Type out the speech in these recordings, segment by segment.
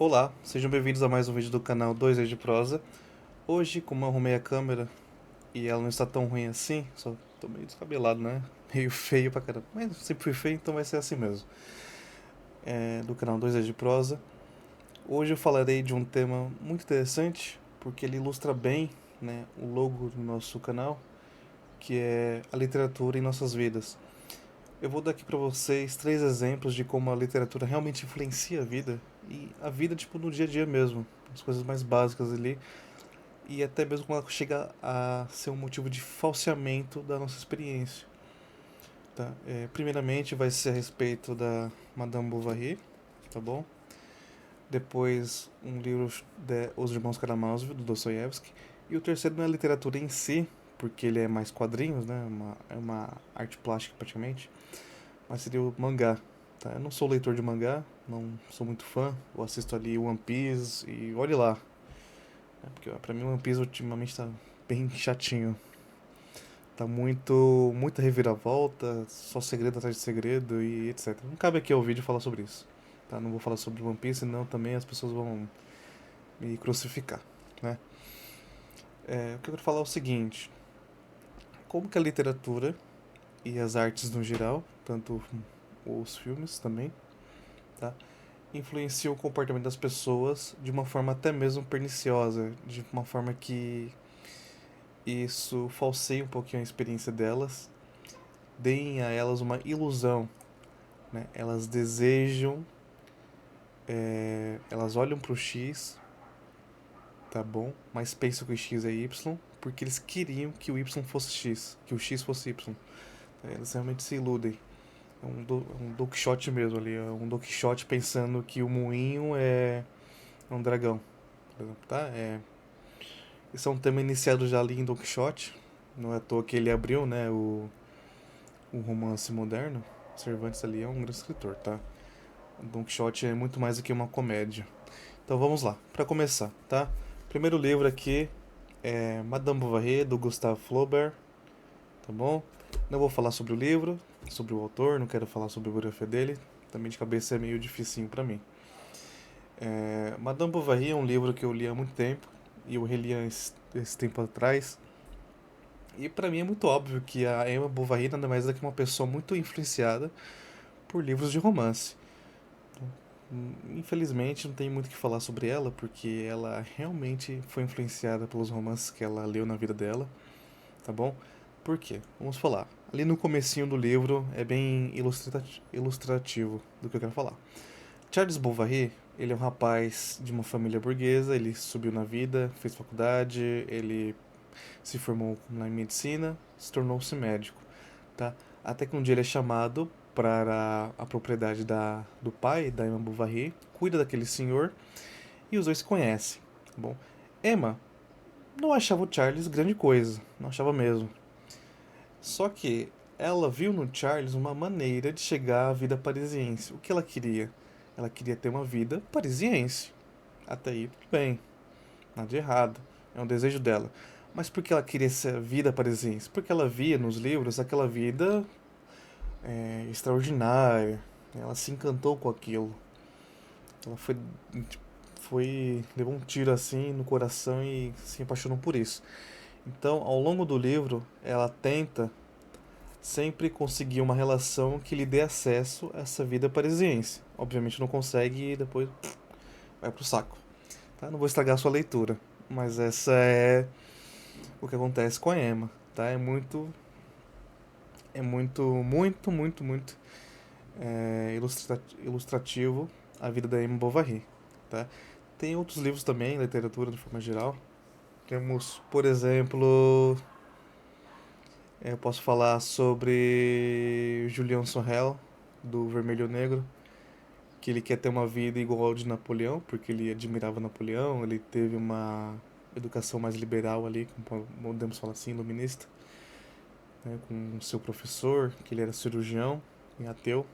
Olá, sejam bem-vindos a mais um vídeo do canal 2 de Prosa. Hoje, como eu arrumei a câmera e ela não está tão ruim assim, só tô meio descabelado, né? Meio feio pra caramba. Mas sempre fui feio, então vai ser assim mesmo. Do canal 2 de Prosa. Hoje eu falarei de um tema muito interessante, porque ele ilustra bem, né, o logo do nosso canal, que é a literatura em nossas vidas. Eu vou dar aqui pra vocês três exemplos de como a literatura realmente influencia a vida, e a vida tipo no dia a dia mesmo, as coisas mais básicas ali, e até mesmo quando ela chega a ser um motivo de falseamento da nossa experiência. Tá? Primeiramente vai ser a respeito da Madame Bovary, tá bom? Depois um livro de Os Irmãos Karamazov, do Dostoiévski. E o terceiro não é a literatura em si, porque ele é mais quadrinhos, né? É uma arte plástica praticamente, mas seria o mangá. Tá? Eu não sou leitor de mangá, não sou muito fã, eu assisto ali One Piece e olhe lá. Porque pra mim One Piece ultimamente tá bem chatinho. Tá muita reviravolta, só segredo atrás de segredo e etc. Não cabe aqui ao vídeo falar sobre isso. Tá? Não vou falar sobre One Piece, senão também as pessoas vão me crucificar, né? O que eu quero falar é o seguinte: como que a literatura e as artes no geral, tanto os filmes também, tá? Influenciam o comportamento das pessoas de uma forma até mesmo perniciosa, de uma forma que isso falseia um pouquinho a experiência delas, deem a elas uma ilusão, né? Elas desejam, elas olham para o X, tá bom? Mas pensam que o X é Y, porque eles queriam que o Y fosse X, que o X fosse Y. Eles realmente se iludem. É um Don Quixote mesmo ali, é um Don Quixote pensando que o moinho é um dragão, por exemplo, tá? Esse é um tema iniciado já ali em Don Quixote, não é à toa que ele abriu, né, o romance moderno. Cervantes ali é um grande escritor, tá? Don Quixote é muito mais do que uma comédia. Então vamos lá, para começar, tá? Primeiro livro aqui é Madame Bovary, do Gustave Flaubert, tá bom? Não vou falar sobre o livro, sobre o autor, não quero falar sobre a biografia dele, também de cabeça é meio dificinho para mim. Madame Bovary é um livro que eu li há muito tempo, e eu reli esse tempo atrás, e para mim é muito óbvio que a Emma Bovary nada mais é que uma pessoa muito influenciada por livros de romance. Infelizmente não tem muito o que falar sobre ela, porque ela realmente foi influenciada pelos romances que ela leu na vida dela, tá bom? Por quê? Vamos falar. Ali no comecinho do livro é bem ilustrativo do que eu quero falar. Charles Bovary, ele é um rapaz de uma família burguesa, ele subiu na vida, fez faculdade, ele se formou na medicina, se tornou-se médico, tá? Até que um dia ele é chamado para a propriedade do pai, da Emma Bovary, cuida daquele senhor e os dois se conhecem, tá bom? Emma não achava o Charles grande coisa, não achava mesmo. Só que ela viu no Charles uma maneira de chegar à vida parisiense. O que ela queria? Ela queria ter uma vida parisiense. Até aí, tudo bem, nada de errado, é um desejo dela. Mas por que ela queria essa vida parisiense? Porque ela via nos livros aquela vida extraordinária. Ela se encantou com aquilo. Ela levou um tiro assim no coração e se apaixonou por isso. Então, ao longo do livro, ela tenta sempre conseguir uma relação que lhe dê acesso a essa vida parisiense. Obviamente não consegue e depois vai pro saco. Tá? Não vou estragar a sua leitura, mas essa é o que acontece com a Emma, tá? Muito ilustrativo a vida da Emma Bovary, tá? Tem outros livros também, literatura de forma geral. Temos, por exemplo, eu posso falar sobre Julian Sorel, do Vermelho e Negro, que ele quer ter uma vida igual ao de Napoleão, porque ele admirava Napoleão, ele teve uma educação mais liberal ali, podemos falar assim, iluminista, né, com seu professor, que ele era cirurgião e ateu.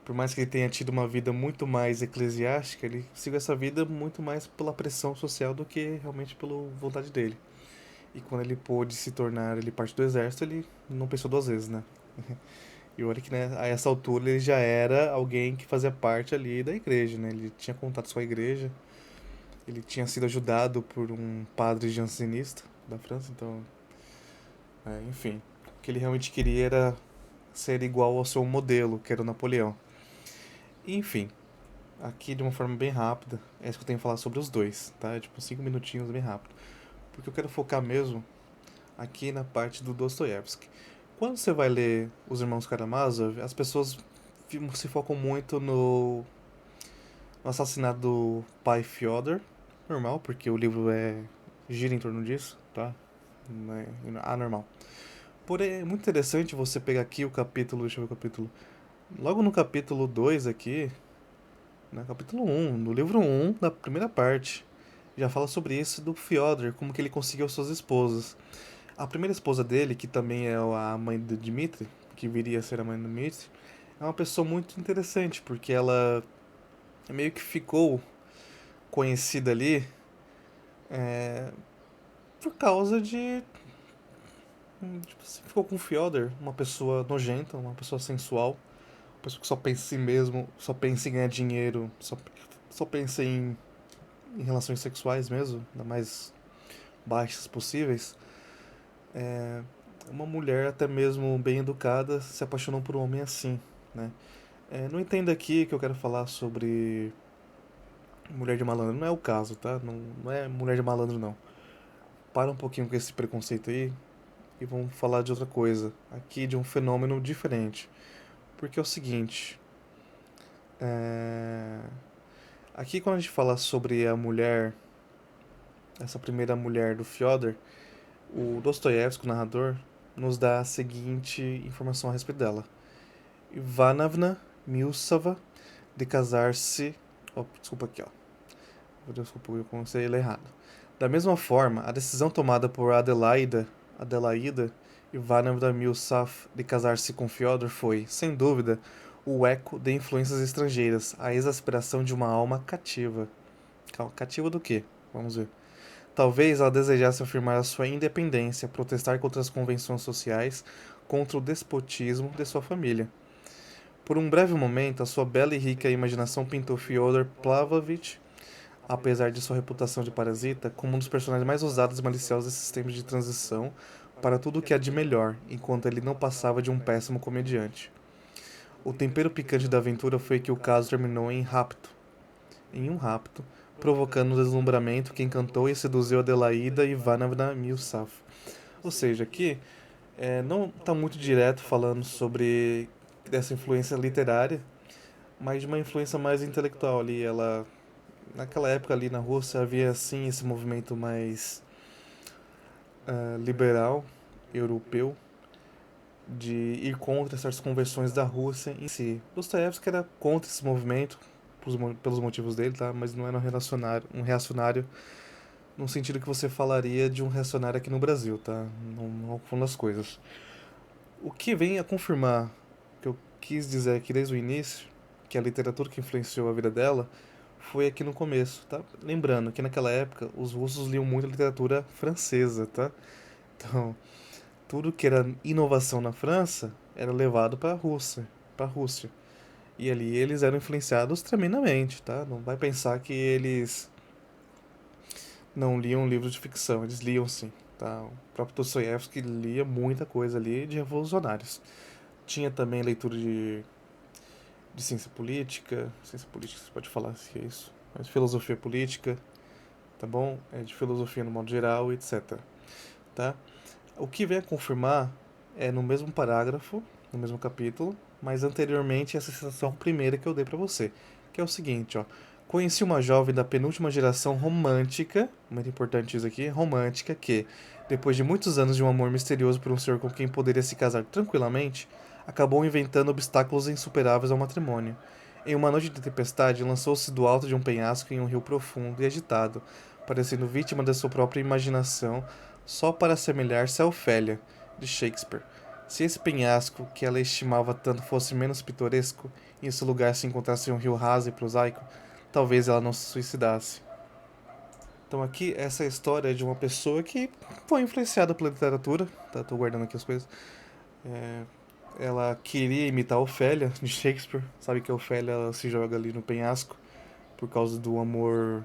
Por mais que ele tenha tido uma vida muito mais eclesiástica, ele seguiu essa vida muito mais pela pressão social do que realmente pela vontade dele. E quando ele pôde se tornar ele parte do exército, ele não pensou duas vezes, né? E olha que, né, a essa altura ele já era alguém que fazia parte ali da igreja, né? Ele tinha contato com a igreja, ele tinha sido ajudado por um padre jansenista da França, então, enfim. O que ele realmente queria era ser igual ao seu modelo, que era o Napoleão. Enfim, aqui de uma forma bem rápida, é isso que eu tenho que falar sobre os dois, tá? Tipo, 5 minutinhos bem rápido. Porque eu quero focar mesmo aqui na parte do Dostoiévski. Quando você vai ler Os Irmãos Karamazov, as pessoas se focam muito no assassinato do pai Fyodor, normal, porque o livro gira em torno disso, tá? Não é anormal. Porém, é muito interessante você pegar aqui o capítulo, deixa eu ver o capítulo. Logo no capítulo 2 aqui, no capítulo um no livro um da primeira parte, já fala sobre isso do Fyodor, como que ele conseguiu suas esposas. A primeira esposa dele, que também é a mãe do Dmitri, que viria a ser a mãe do Dmitri, é uma pessoa muito interessante, porque ela meio que ficou conhecida ali é, por causa de. Tipo, assim, ficou com o Fyodor, uma pessoa nojenta, uma pessoa sensual, uma pessoa que só pensa em si mesmo, só pensa em ganhar dinheiro, só pensa em relações sexuais mesmo, da mais baixas possíveis. Uma mulher até mesmo bem educada se apaixonou por um homem assim, né? Não entenda aqui que eu quero falar sobre mulher de malandro, não é o caso, tá? Não é mulher de malandro, não. Para um pouquinho com esse preconceito aí e vamos falar de outra coisa. Aqui de um fenômeno diferente. Porque é o seguinte, é... aqui quando a gente fala sobre a mulher, essa primeira mulher do Fyodor, o Dostoiévski, o narrador, nos dá a seguinte informação a respeito dela. Ivanovna Milsava de casar-se. Oh, desculpa aqui, ó. Desculpa, eu comecei a ler errado. Da mesma forma, a decisão tomada por Adelaida Ivanovna Milsaf de casar-se com Fyodor foi, sem dúvida, o eco de influências estrangeiras, a exasperação de uma alma cativa. Cativa do quê? Vamos ver. Talvez ela desejasse afirmar a sua independência, protestar contra as convenções sociais, contra o despotismo de sua família. Por um breve momento, a sua bela e rica imaginação pintou Fyodor Pavlovich, apesar de sua reputação de parasita, como um dos personagens mais ousados e maliciosos desses tempos de transição para tudo o que há de melhor, enquanto ele não passava de um péssimo comediante. O tempero picante da aventura foi que o caso terminou em um rapto, provocando um deslumbramento que encantou e seduziu Adelaida Ivanovna Milsaf. Ou seja, aqui não está muito direto falando sobre dessa influência literária, mas de uma influência mais intelectual ali. Ela, naquela época ali na Rússia havia assim esse movimento mais liberal, europeu, de ir contra certas conversões da Rússia em si. Dostoiévski era contra esse movimento, pelos motivos dele, tá? Mas não era um reacionário no sentido que você falaria de um reacionário aqui no Brasil, tá? Não confunda as coisas. O que vem a confirmar que eu quis dizer aqui desde o início, que a literatura que influenciou a vida dela, foi aqui no começo, tá? Lembrando que naquela época os russos liam muito a literatura francesa, tá? Então, tudo que era inovação na França era levado para a Rússia. E ali eles eram influenciados tremendamente, tá? Não vai pensar que eles não liam livros de ficção, eles liam sim, tá? O próprio Dostoiévski lia muita coisa ali de revolucionários. Tinha também leitura de ciência política você pode falar se é isso, mas filosofia política, tá bom? De filosofia no modo geral, etc. Tá? O que vem a confirmar é no mesmo parágrafo, no mesmo capítulo, mas anteriormente essa citação primeira que eu dei para você, que é o seguinte, ó. Conheci uma jovem da penúltima geração romântica, muito importante isso aqui, romântica, que, depois de muitos anos de um amor misterioso por um senhor com quem poderia se casar tranquilamente, acabou inventando obstáculos insuperáveis ao matrimônio. Em uma noite de tempestade, lançou-se do alto de um penhasco em um rio profundo e agitado, parecendo vítima da sua própria imaginação, só para assemelhar-se a Ofélia, de Shakespeare. Se esse penhasco, que ela estimava tanto, fosse menos pitoresco, e em seu lugar se encontrasse um rio raso e prosaico, talvez ela não se suicidasse. Então aqui, essa é a história de uma pessoa que foi influenciada pela literatura, tá? Tô guardando aqui as coisas. ela queria imitar a Ofélia de Shakespeare. Sabe que a Ofélia ela se joga ali no penhasco por causa do amor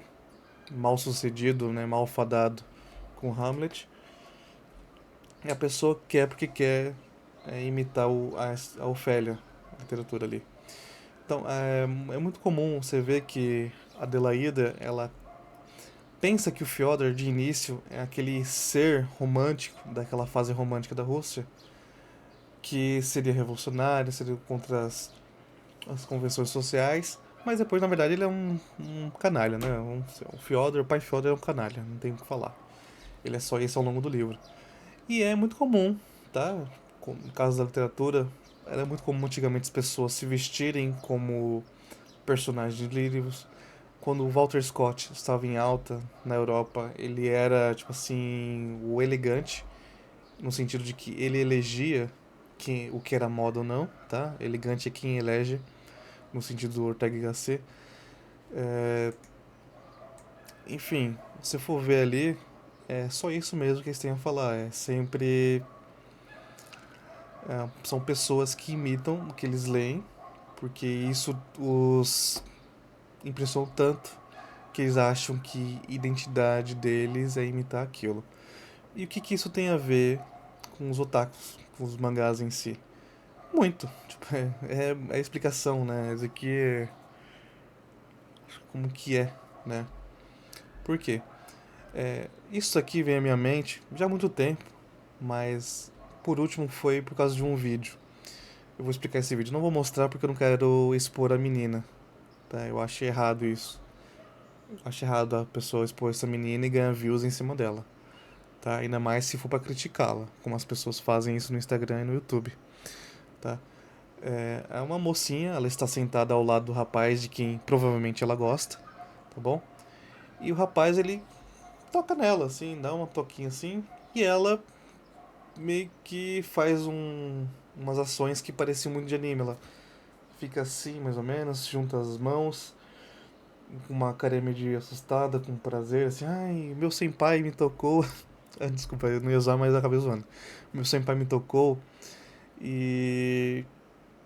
mal sucedido, né, mal fadado com Hamlet. E a pessoa quer porque quer imitar a Ofélia, a literatura ali. Então é muito comum você ver que a Adelaída ela pensa que o Fyodor de início é aquele ser romântico daquela fase romântica da Rússia que seria revolucionário, seria contra as convenções sociais, mas depois, na verdade, ele é um canalha, né? O Fyodor, o pai Fyodor é um canalha, não tem o que falar. Ele é só isso ao longo do livro. E é muito comum, tá? No caso da literatura, era muito comum antigamente as pessoas se vestirem como personagens de livros. Quando o Walter Scott estava em alta na Europa, ele era, tipo assim, o elegante, no sentido de que ele elegia o que era moda ou não, tá? Elegante é quem elege, no sentido do Ortega y Gasset. É, enfim, se for ver ali, é só isso mesmo que eles têm a falar. É sempre. São pessoas que imitam o que eles leem, porque isso os impressiona tanto que eles acham que a identidade deles é imitar aquilo. E o que, que isso tem a ver com os otakus, com os mangás em si? Muito. Tipo, é a explicação, né? Isso aqui é como que é, né? Por quê? Isso aqui vem à minha mente já há muito tempo, mas por último foi por causa de um vídeo. Eu vou explicar esse vídeo. Não vou mostrar porque eu não quero expor a menina, tá? Eu acho errado isso. Eu acho errado a pessoa expor essa menina e ganhar views em cima dela, tá? Ainda mais se for pra criticá-la, como as pessoas fazem isso no Instagram e no YouTube, tá? É uma mocinha, ela está sentada ao lado do rapaz de quem provavelmente ela gosta, tá bom? E o rapaz, ele toca nela, assim, dá uma toquinha assim, e ela meio que faz umas ações que pareciam muito de anime. Ela fica assim, mais ou menos, junta as mãos, com uma cara meio de assustada, com prazer, assim, ai, meu senpai me tocou. Ah, desculpa, eu não ia usar, mas eu acabei zoando. Meu senpai me tocou e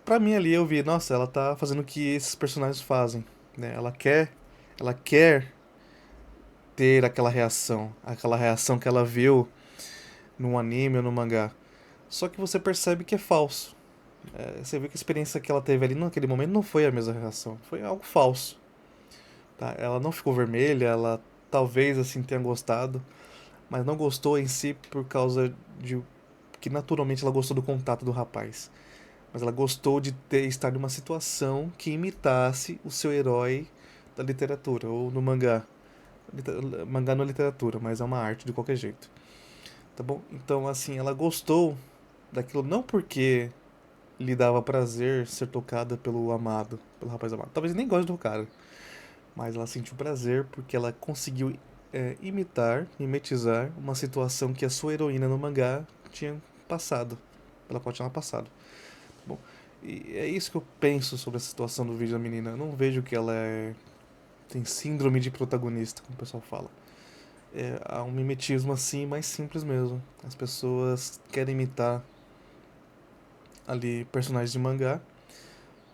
pra mim ali eu vi, nossa, ela tá fazendo o que esses personagens fazem, né? Ela quer ter aquela reação que ela viu no anime ou no mangá. Só que você percebe que é falso. Você vê que a experiência que ela teve ali naquele momento não foi a mesma reação, foi algo falso. Tá? Ela não ficou vermelha, ela talvez assim tenha gostado, mas não gostou em si por causa de que naturalmente ela gostou do contato do rapaz. Mas ela gostou de estar numa situação que imitasse o seu herói da literatura, ou no mangá. Mangá não é literatura, mas é uma arte de qualquer jeito. Tá bom? Então, assim, ela gostou daquilo não porque lhe dava prazer ser tocada pelo amado, pelo rapaz amado. Talvez nem goste do cara, mas ela sentiu prazer porque ela conseguiu imitar, mimetizar uma situação que a sua heroína no mangá tinha passado. Ela pode tinha passado. Bom, e é isso que eu penso sobre a situação do vídeo da menina. Eu não vejo que ela tem síndrome de protagonista, como o pessoal fala. Há um mimetismo assim, mais simples mesmo. As pessoas querem imitar ali personagens de mangá,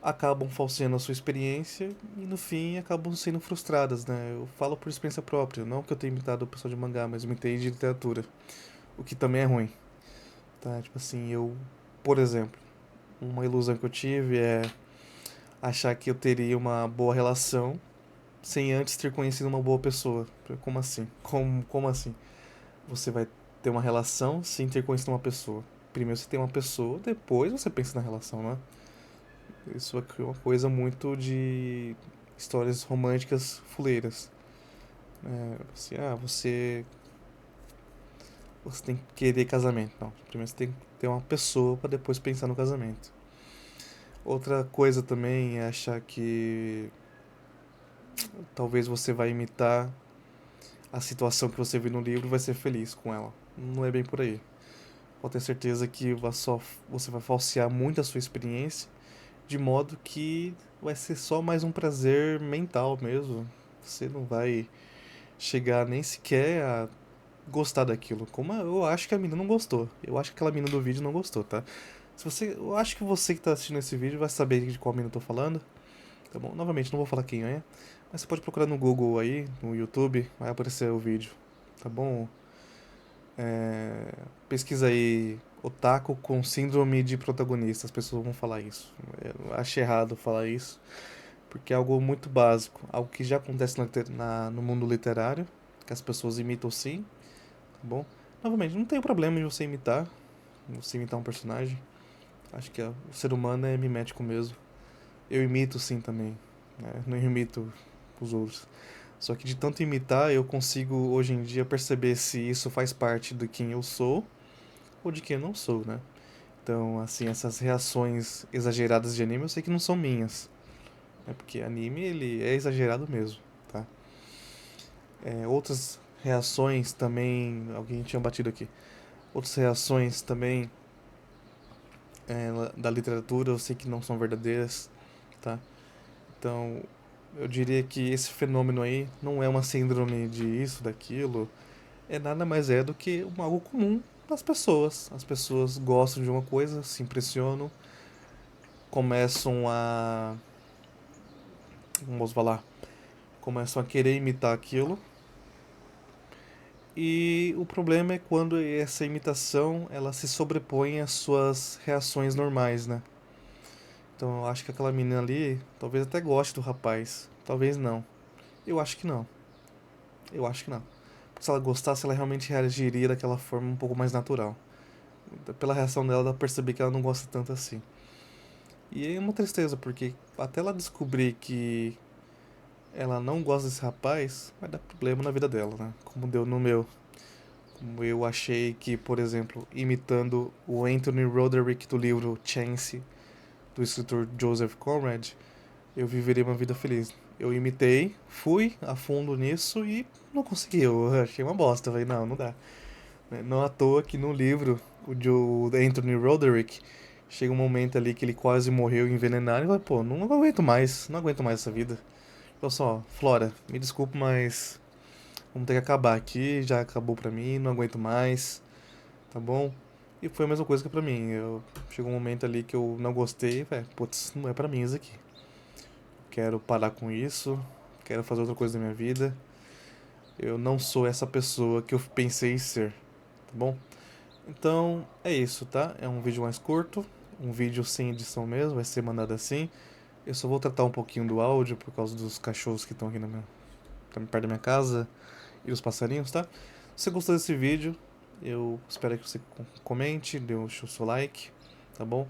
acabam falseando a sua experiência e no fim acabam sendo frustradas, né? Eu falo por experiência própria, não que eu tenha imitado o pessoal de mangá, mas imitei de literatura, o que também é ruim, tá? Tipo assim, por exemplo, uma ilusão que eu tive é achar que eu teria uma boa relação sem antes ter conhecido uma boa pessoa. Como assim? Como assim? Você vai ter uma relação sem ter conhecido uma pessoa. Primeiro você tem uma pessoa, depois você pensa na relação, né? Isso é uma coisa muito de histórias românticas fuleiras. Assim, você tem que querer casamento. Não, primeiro você tem que ter uma pessoa para depois pensar no casamento. Outra coisa também é achar que talvez você vai imitar a situação que você viu no livro e vai ser feliz com ela. Não é bem por aí. Pode ter certeza que você vai falsear muito a sua experiência, de modo que vai ser só mais um prazer mental mesmo. Você não vai chegar nem sequer a gostar daquilo. Como eu acho que a menina não gostou. Eu acho que aquela menina do vídeo não gostou, tá? Eu acho que você que tá assistindo esse vídeo vai saber de qual mina eu tô falando, tá bom? Novamente, não vou falar quem é, mas você pode procurar no Google aí, no YouTube, vai aparecer o vídeo, tá bom? É, pesquisa aí otaku com síndrome de protagonista, as pessoas vão falar isso. Eu acho errado falar isso, porque é algo muito básico, algo que já acontece no mundo literário, que as pessoas imitam sim, tá bom? Novamente, não tem problema de você imitar um personagem. Acho que o ser humano é mimético mesmo. Eu imito sim também, né? Não imito os outros. Só que de tanto imitar, eu consigo hoje em dia perceber se isso faz parte de quem eu sou ou de quem eu não sou, né? Então, assim, essas reações exageradas de anime eu sei que não são minhas. É porque anime, ele é exagerado mesmo, tá? Outras reações também, alguém tinha batido aqui. Outras reações também da literatura eu sei que não são verdadeiras, tá? Então, eu diria que esse fenômeno aí não é uma síndrome de isso, daquilo, é nada mais é do que algo comum das pessoas. As pessoas gostam de uma coisa, se impressionam, começam a, vamos falar, começam a querer imitar aquilo. E o problema é quando essa imitação ela se sobrepõe às suas reações normais, né? Então eu acho que aquela menina ali talvez até goste do rapaz, talvez não. Eu acho que não. Eu acho que não. Se ela gostasse, ela realmente reagiria daquela forma um pouco mais natural. Pela reação dela, dá pra perceber que ela não gosta tanto assim. E é uma tristeza, porque até ela descobrir que ela não gosta desse rapaz, vai dar problema na vida dela, né? Como deu no meu. Como eu achei que, por exemplo, imitando o Anthony Roderick do livro Chance, do escritor Joseph Conrad, eu viveria uma vida feliz. Eu imitei, fui a fundo nisso e não consegui. Eu achei uma bosta, falei, não, não dá. Não à toa que no livro, o Anthony Roderick, chega um momento ali que ele quase morreu envenenado e vai, pô, não aguento mais, não aguento mais essa vida. Então só, Flora, me desculpa, mas vamos ter que acabar aqui, já acabou pra mim, não aguento mais, tá bom? E foi a mesma coisa que pra mim. Chegou um momento ali que eu não gostei, velho, putz, não é pra mim isso aqui. Quero parar com isso, quero fazer outra coisa da minha vida. Eu não sou essa pessoa que eu pensei em ser, tá bom? Então é isso, tá? É um vídeo mais curto, um vídeo sem edição mesmo, vai ser mandado assim. Eu só vou tratar um pouquinho do áudio por causa dos cachorros que estão aqui perto da minha casa e os passarinhos, tá? Se você gostou desse vídeo, eu espero que você comente, dê o seu like, tá bom?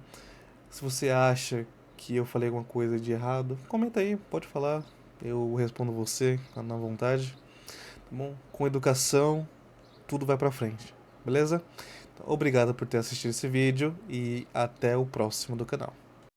Se você acha que eu falei alguma coisa de errado, comenta aí, pode falar. Eu respondo você na vontade, tá bom? Com educação, tudo vai pra frente, beleza? Obrigado por ter assistido esse vídeo e até o próximo do canal.